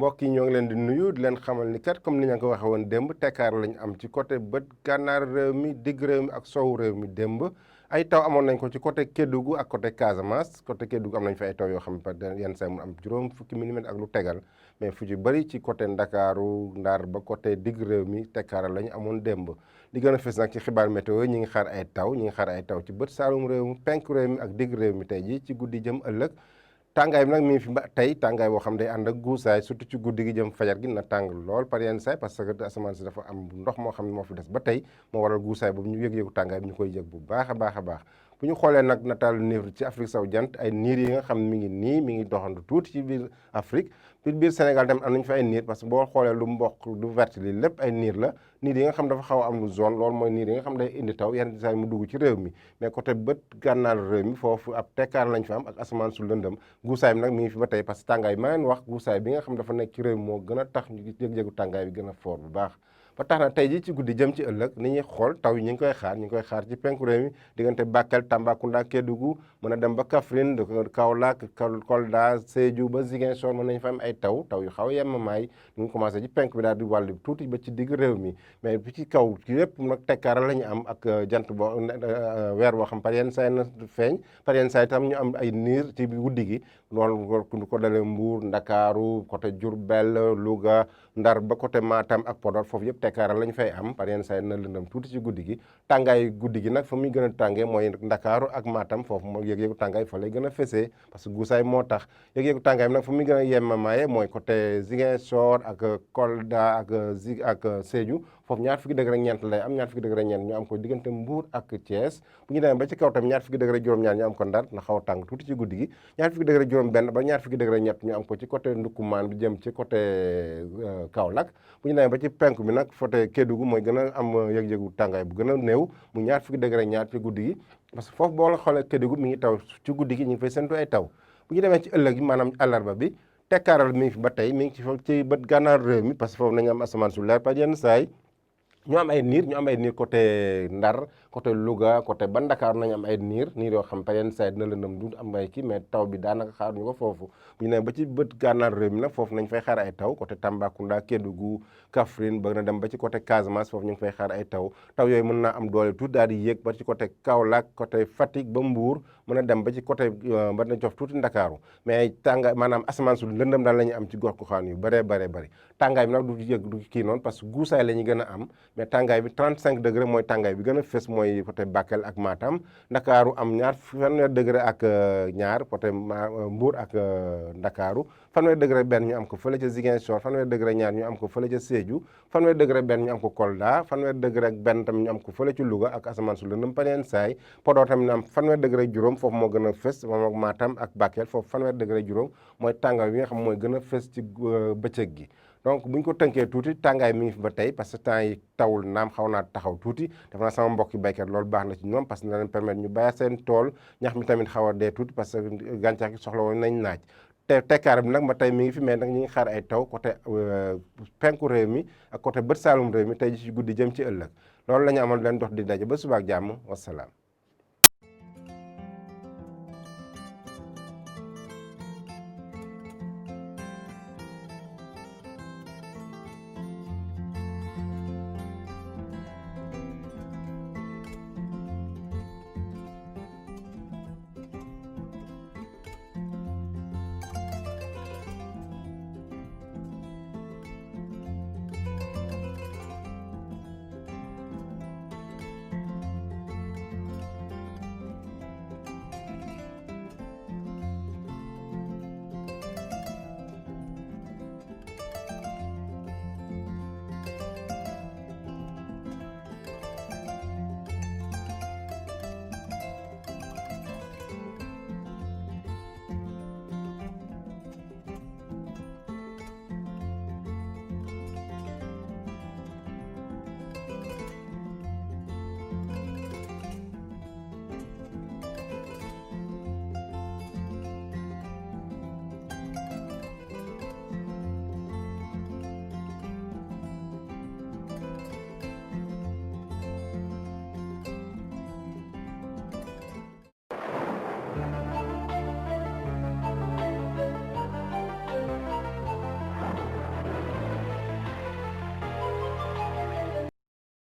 mbokk yi ñoo ngi leen di nuyu di leen xamal ni kat comme ni ñu ko waxee woon démb tekkaar lañ am ci côté bët gànnaar réew mi digg réew mi ak sowu réew mi démb ay taw amoon nañ ko ci côté Kédougou ak côté Casamance côté Kédougou am nañ fa ay taw yoo xam ne yenn saa mu am juróom fukki milimètres ak lu tegal mais fu ci bëri ci côté Ndakaaru Ndar ba côté digg réew mi tekkaar lañ amoon démb li gën a fës nag ci xibaar météo ñi ngi xaar ay taw ñi ngi xaar ay taw ci bët saalum réew mi penk réew mi ak digg réew mi tey ji ci guddi jëm ëllëg tàngaay bi nag mi ngi fi ba tey tàngaay boo xam day ànd ak guusaay surtout ci guddi gi jëm fajar gi na tàng lool par yenn saay parce que asamaan si dafa am ndox moo xam ne moo fi des ba tey moo waral guusaay boobu ñu yëg-yëgu tàngaay bi ñu koy yëg bu baax a baax a baax bu ñu xoolee nag nataalu niir ci Afrique sowu jant ay niir yi nga xam ne mi ngi doxandu tuuti ci biir Afrique biir Sénégal tamit am nañu fa ay niir parce que boo xoolee lu mboq lu vert li lépp ay niir la niir yi nga xam dafa xaw a am lu zone loolu mooy niir yi nga xam day indi taw yenn saa mu dugg ci réew mi mais côté bët gànnaar réew mi foofu ab tekkaar lañ fa am ak asamaan su lëndëm guusaay bi nag mi ngi fi ba tey parce que tàngaay bi ma leen wax guusaay bi nga xam dafa nekk ci réew mi moo gën a tax ñu yëg-yëgu tàngaay bi gën a fort bu baax ba tax na tey ji ci guddi jëm ci ëllëg ni ñuy xool taw yi ñu ngi koy xaar ci penku réew mi diggante Bakel Tambacounda Kédougou mën a dem ba Kaffrine Kaolack Kolda Sédhiou ba Ziguinchor mën nañ fa am ay taw yu xaw a yemamaay ñu ngi commencé ci penk bi daal di wàllu tuuti ba ci digg réew mi mais bi ci kaw yépp nag tekkaaral la ñu am ak jant boo weer boo xam par yenn saay na feeñ par yenn saay tam ñu am ay niir ci guddi gi loolu ko dalee Mbour Ndakaaru côté Diourbel Louga Ndar ba côté Matam ak Podor foofu yëpp tekkaaral lañ fay am par yenn saay na lëndëm tuuti ci guddi gi tàngaay guddi gi nag fa muy gën a tàngee mooy Ndakaaru ak Matam foofu moo yëg-yëgu tàngaay fa lay gën a fesee parce que guusaay moo tax yëg-yëgu tàngaay bi nag fa muy gën a yemamaaye mooy côté Ziguinchor ak Kolda ak Sédhiou foofu ñaar fukki degré ñeent lay am ñaar fukki degré ñeent ñu am ko diggante Mbour ak Thiès bu ñu demee ba ci kaw tam ñaar fukki degré juróom-ñaar ñu am ko Ndar na xaw a tàng tuuti ci guddi gi ñaar fukki degré juróom-benn ba ñaar fukki degré ñett ñu am ko ci côté Ndoukoumane bi jëm ci côté Kaolack bu ñu demee ba ci penku bi nag côté Kédougou mooy gën a am yëg-yëgu tàngaay bu gën a néew mu ñaar fukki degré ñaar ci guddi gi parce que foofu boo la xoolee Kédougou mi ngi taw ci guddi gi ñu ngi fay séntu ay taw bu ñu demee ci ëllëg gi maanaam àllarba bi tekkaaral mi ngi fi ba tey mi ngi ci bët gànnaar réew mi parce que foofu nañu am asamaan su leer par yenn saay ñu am ay niir côté Ndar côté Louga côté ba Ndakaar nañu am ay niir yoo xam par yenn saa dina lëndëm du am ay kii mais taw bi daanaka xaar ñu ko foofu bu ñu nee ba ci bët gànnaar réew mi nag foofu nañ fay xaar ay taw côté Tambacounda Kédougou Kaffrine ba na dem ba ci côté Casamance foofu ñu ngi fay xaar ay taw yooyu mën naa am doole tuuti daal di yéeg ba ci côté Kaolack côté Fatick ba Mbour mën a dem ba ci côté ba na jof tuuti Ndakaaru mais tàngaay maanaam asamaan su lëndëm daal la ñu am ci gox goxaan yu bëree bëri tàngaay bi nag du yëg du kii noonu parce que guusaay la ñu gën a am mais tàngaay bi 35 degré mooy tàngaay bi gën a fës mooy côté Bakel ak Matam Ndakaaru am fanweer degré ak ñaar côté Mbour ak Ndakaaru fanweer degré benn ñu am ko fële ca Ziguinchor fanweer degré ñaar ñu am ko fële ca Sédhiou fanweer degré benn ñu am ko Kolda fanweer degré ak benn tamit ñu am ko fële ci Louga ak asamaan su lëndëm paneen saay Podor tamit ñu am fanweer degré juróom foofu moo gën a fës moom ak Matam ak Bakel foofu fanweer degré juróom mooy tàngaay bi nga xam mooy gën a fës ci bëccëg gi donc bu ñu ko tënkee tuuti tàngaay mi ngi fi ba tey parce que temps yi tawul naam xaw naa taxaw tuuti def naa sama mbokki baykat loolu baax na ci ñoom parce que na leen permettre ñu bàyyi seen tool ñax mi tamit xaw a dee tuuti parce que gàncax gi soxla woon nañ naaj tekkaar bi nag ba tey mi ngi fi mais nag ñu ngi xaar ay taw côté penku réew mi ak côté bët saalum réew mi tey ji ci guddi jëm ci ëllëg loolu la ñu amoon leen dox di daje ba suba ak jàmm wasalaam